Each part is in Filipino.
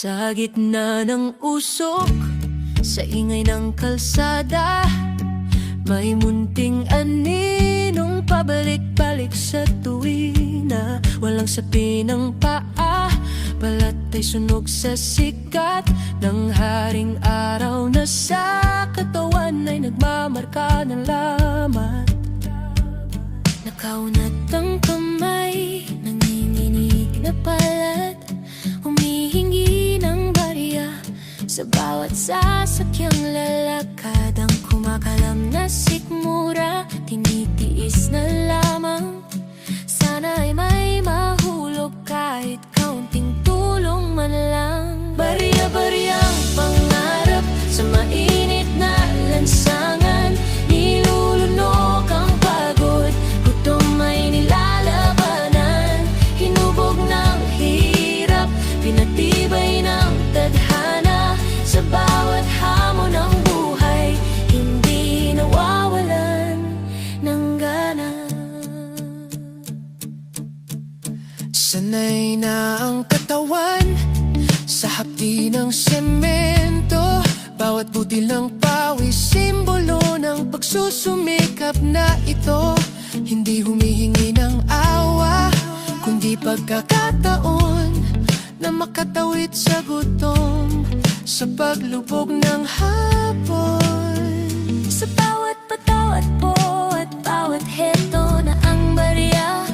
Sa gitna ng usok, sa ingay ng kalsada, may munting aninong pabalik-balik sa tuwina. Walang sapi ng paa, balat ay sunog sa sikat ng haring araw na sa katawan ay nagmamarka ng lamat. Nakaunat ang kamay, nanginginig na palat, humihingi ng barya sa bawat sasakyang lalakad. Ang kumakalam na sikmura, tinitiis na lamang. Sana ay may mahulog kahit kaunting tulong man lang. Barya-baryang pangarap sa mainit na lansangan, nilulunok ang pagod, gutom ay nilalabanan. Hinubog ng hirap, pinatibay ng tadhana, sa bawat hamon ng buhay, hindi nawawalan ng gana. Sanay na ang katawan sa hapdi ng semento, bawat butil ng pawis, simbolo ng pagsusumikap na ito. Hindi humihingi ng awa, kundi pagkakataon na makatawid sa gutom, sa paglubog ng hapon. Sa bawat patawat po at bawat heto na ang barya,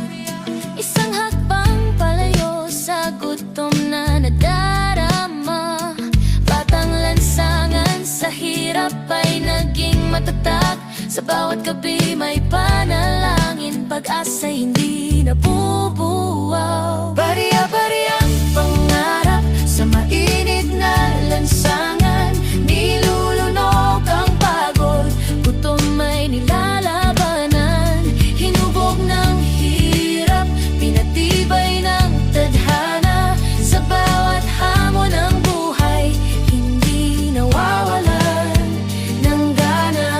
isang hakbang palayo sa gutom na nadarama. Batang lansangan sa hirap ay naging matatag, sa bawat gabi may panalangin, pag-asa hindi nabubuwaw. Barya-baryang pangarap sa mainit na lansangan, nilulunok ang pagod, gutom ay nilalabanan. Hinubog ng hirap, pinatibay ng tadhana, sa bawat hamon ng buhay, hindi nawawalan ng gana.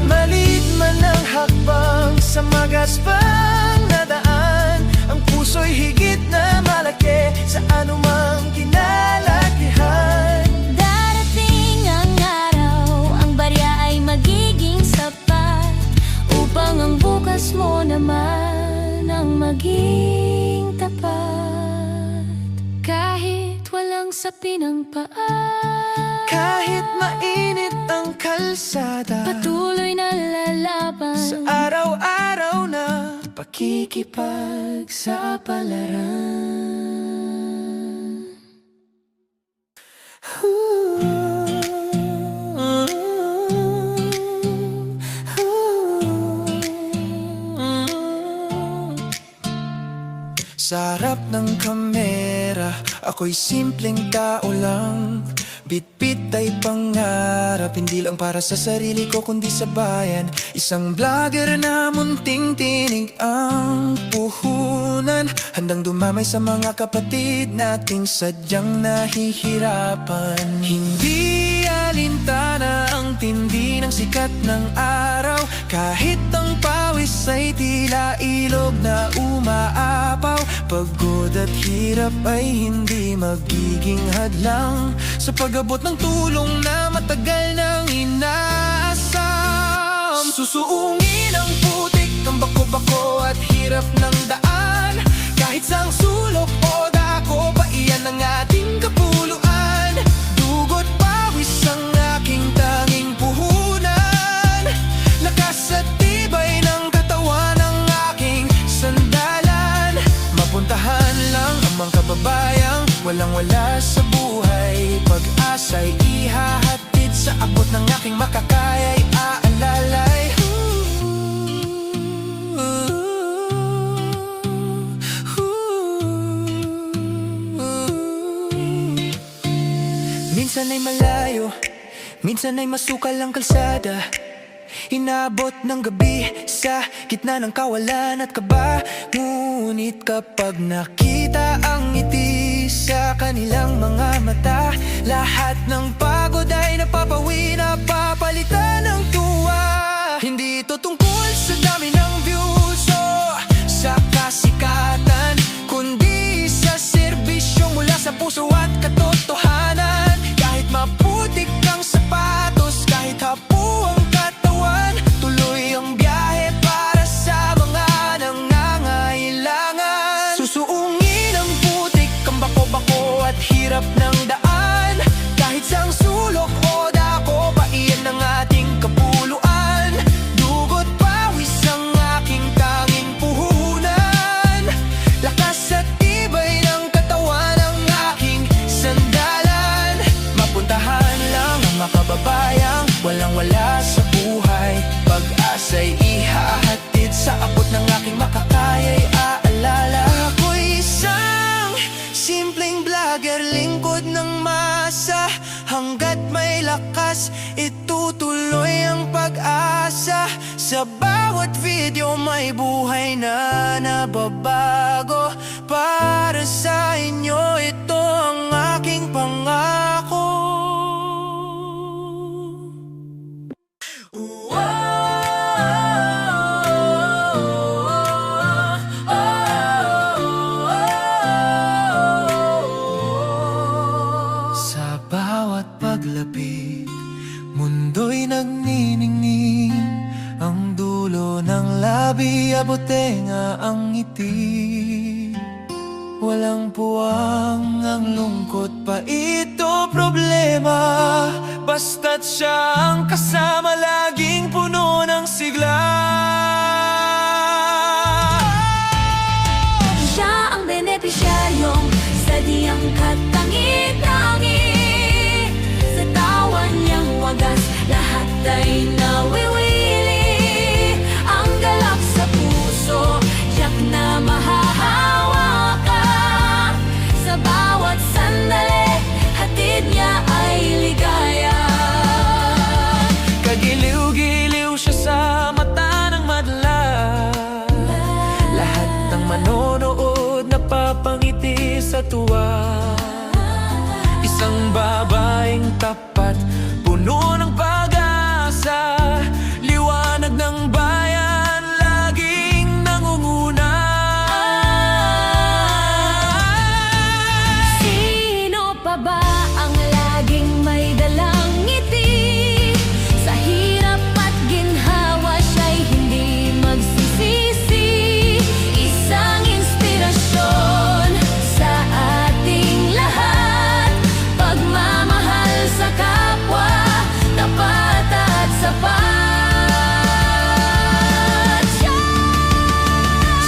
Maliit man ang hakbang sa magaspang na daan, ang puso'y higit na malaki sa anumang kinalakihan. Darating ang araw, ang barya ay magiging sapat, upang ang bukas mo naman ang maging tapat. Kahit walang sapi ng paa, kahit mainit ang kalsada, patuloy na lalaban sa araw-araw na pakikipagsapalaran. Sa harap ng kamera, ako'y simpleng tao lang. Bit-bit ay pangarap, hindi lang para sa sarili ko kundi sa bayan. Isang vlogger na munting tinig ang puhunan, handang dumamay sa mga kapatid nating sadyang nahihirapan. Hindi alintana ang tindi ng sikat ng araw, kahit ang pawis ay tila ilog na umaapaw. Pagod at hirap ay hindi magiging hadlang sa pag-abot ng tulong na matagal nang inaasam. Susuungin ang putik, ang bako-bako at hirap ng daan, kahit sang sulok o dako pa iyan ang ating kapuluan. Dugot pawis ang aking tanging puhunan, lakas at tibay ng katawan ang aking sandalan. Mapuntahan lang ang mga kababayang walang-wala sa buhay, pag-asa'y ihahatid sa abot ng aking makakaya'y aalalay. Minsan ay malayo, minsan ay masukal ang kalsada, inaabot ng gabi sa gitna ng kawalan at kaba. Ngunit kapag nakita ang ngiti sa kanilang mga mata, lahat ng pagod ay napapawi, napapalitan ng tuwa. Hindi ito tungkol sa dami ng views o sa kasikatan, kundi sa serbisyo Sa bawat video may buhay na nababago. Para sa inyo ito ang aking pangako. Sa bawat paglapit, mundo'y nagniningning. Ang dulo ng labi, abutenga ang ngiti. Walang puwang ang lungkot pa ito problema. Basta't siya ang kasama, laging puno ng sigla. Siya ang benepisyaryong sadyang katangi-tangi. Sa tawa niyang wagas, lahat ay nawiwili. Ang galak sa puso, tiyak na mahahawa ka. Sa bawat sandali, hatid niya ay ligaya. Kagiliw-giliw siya sa mata ng madla. Lahat ng manonood napapangiti sa tuwa. Isang babaeng tapat, puno ng pag-asa. Liwanag ng bayan, laging nangunguna. Sino pa ba ang laging may dalang ngiti? Sa hirap at ginhawa siya'y hindi magsisisi. Isang inspirasyon sa ating lahat. Pagmamahal sa kapwa, tapat at sapat.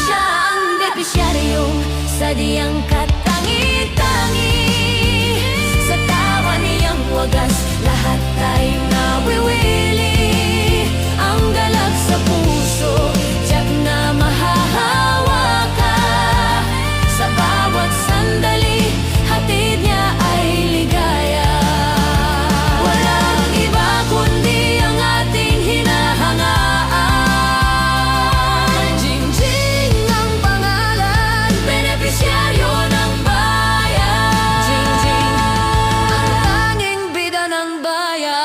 Siya ang benepisyaryong sadyang katangi-tangi. Sa tawa niyang wagas, lahat ay nawiwili. Ang galak sa puso, tiyak na mahahawa ka. Sa bawat sandali, hatid niya ay ligaya. Walang iba kundi ang ating hinahangaan. Jingjing ang pangalan, benepisyaryo ng bayan. Jingjing, ang tanging bida ng bayan.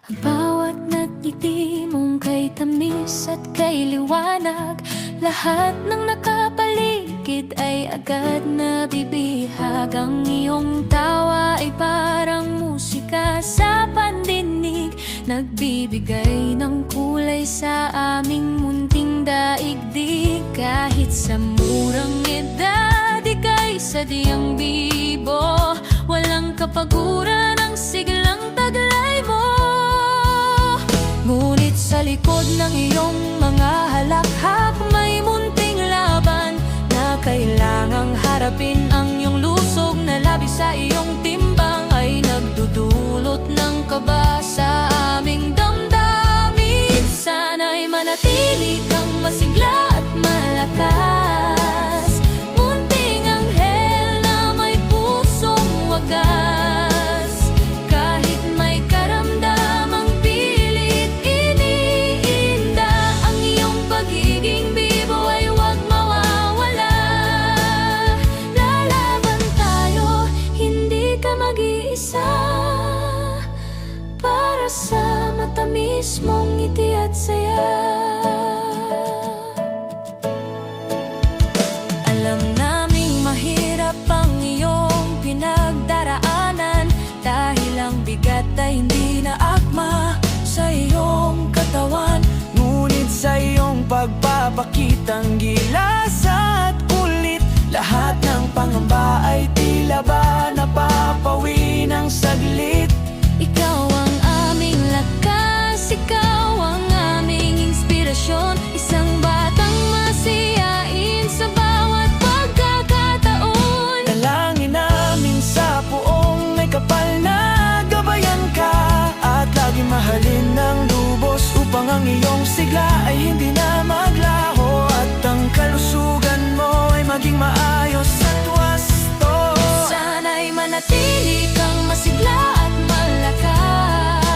Ang bawat ngiti mong kay tamis at kay liwanag, lahat ng nakapaligid ay agad nabibihag. Ang iyong tawa ay parang musika sa pandinig, nagbibigay ng kulay sa aming munting daigdig. Kahit sa murang edad, ika'y sadyang bibo. Walang kapaguran ang siglang taglay mo. Ngunit sa likod ng iyong mga halakhak, may munting laban na kailangang harapin. Ang iyong lusog na labi sa iyong timbang ay nagdudulot ng kaba sa aming damdamin. Sana'y manatili kang masigla at malakas. Munting anghel na may pusong wagas. Kahit may karamdamang pilit iniinda, ang iyong pagiging bibo ay huwag mawawala. Lalaban tayo, hindi ka mag-iisa. Para sa matamis mong ngiti at saya. Alam naming mahirap ang iyong pinagdaraanan, dahil ang bigat ay hindi na akma sa iyong katawan. Ngunit sa iyong pagpapakitang gilas at kulit, lahat ng pangamba ay tila ba napapawi ng saglit. Ikaw ang aming lakas, ikaw ang aming inspirasyon. Isang batang masiyain sa bawat pagkakataon. Dalangin namin sa puong may kapal na gabayan ka, at lagi mahalin ng lubos, upang ang iyong sigla ay hindi na maglaho, at ang kalusugan mo ay maging maayos at wasto. Sana'y manatili kang masigla at malakas.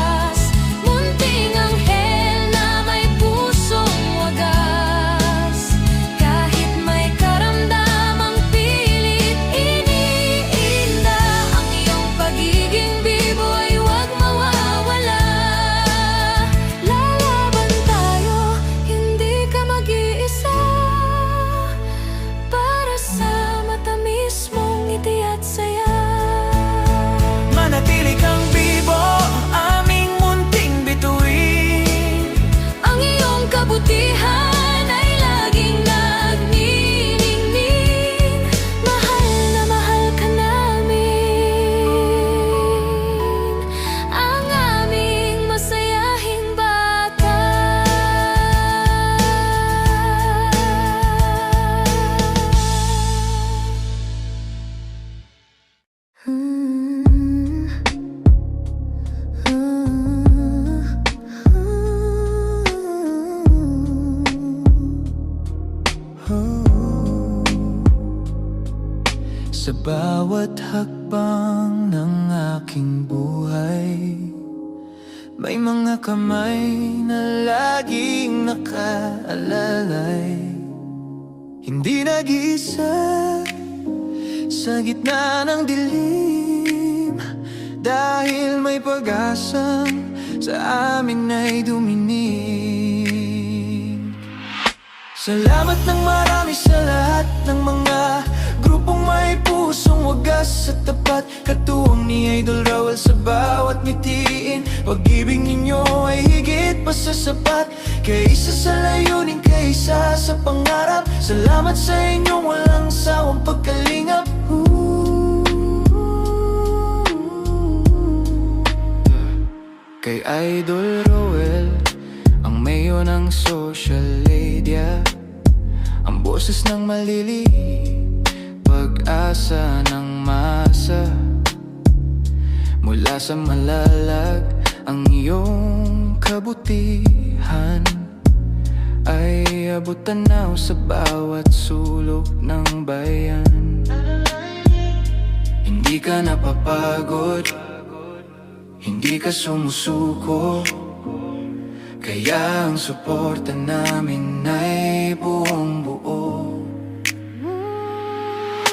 Sa bawat hakbang ng aking buhay, may mga kamay na laging nakaalalay. Hindi nag-iisa sa gitna ng dilim, dahil may pag-asang sa amin ay duminig. Salamat ng marami sa lahat ng mga grupong may pusong wagas at tapat, katuwang ni Idol Raul sa bawat mitiin. Pag-ibig ninyo ay higit pa sa sapat, kaysa sa layunin, kaysa sa pangarap. Salamat sa inyong walang sawang pagkalingap. Kay Idol Raul, ang mayo ng social media, ang boses ng malili, pag-asa ng masa. Mula sa malalag, ang iyong kabutihan ay abot tanaw sa bawat sulok ng bayan. Hindi ka napapagod, hindi ka sumusuko, kaya ang suporta namin ay buong buo.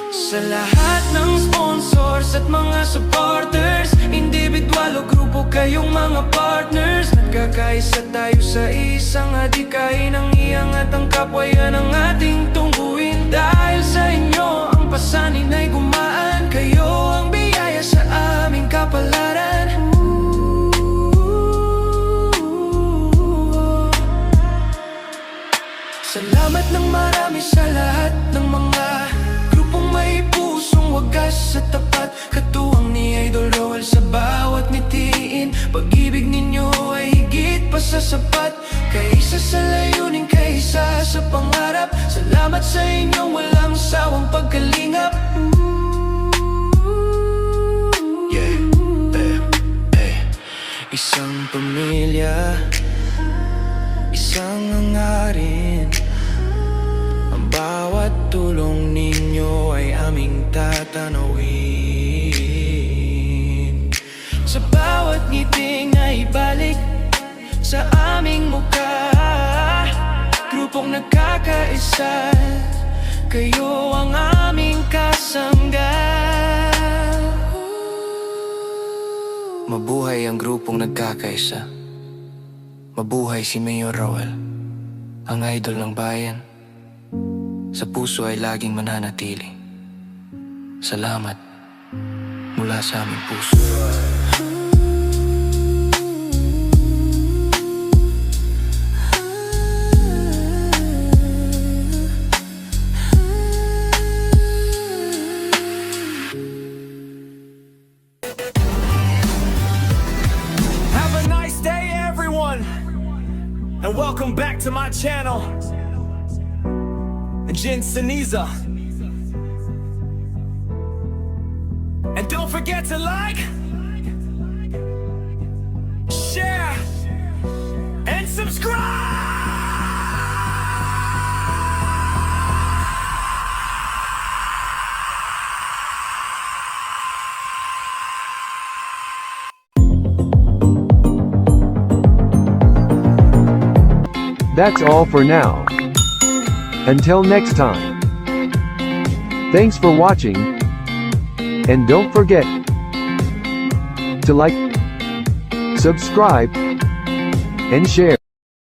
Sa lahat ng sponsors at mga supporters, individual o grupo kayong mga partners, nagkakaisa tayo sa isang adikain, ang iangat ang kapwayan ng ating tungkuin. Dahil sa inyo ang pasanin ay gumaan, kayo ang biyaya sa aming kapalaran. Salamat ng marami sa lahat ng mga grupong may pusong wagas at tapat, katuwang ni Idol Raul sa bawat mitiin. Pag-ibig ninyo ay higit pa sa sapat, kaysa sa layunin, kaysa sa pangarap. Salamat sa inyong walang sawang pagkalingap. Isang pamilya, isang hangarin, ang bawat tulong ninyo ay aming tatanawin. Sa bawat ngiting na ibalik sa aming mukha, grupong nagkakaisa, kayo ang aming kasangga. Mabuhay ang grupong nagkakaisa. Mabuhay si Mayor Raul, ang idol ng bayan. Sa puso ay laging mananatili. Salamat mula sa aming puso. Have a nice day, everyone, and welcome back to my channel, Jin Seniza. And don't forget to like, share, and subscribe. That's all for now. Until next time. Thanks for watching. And don't forget to like, subscribe, and share.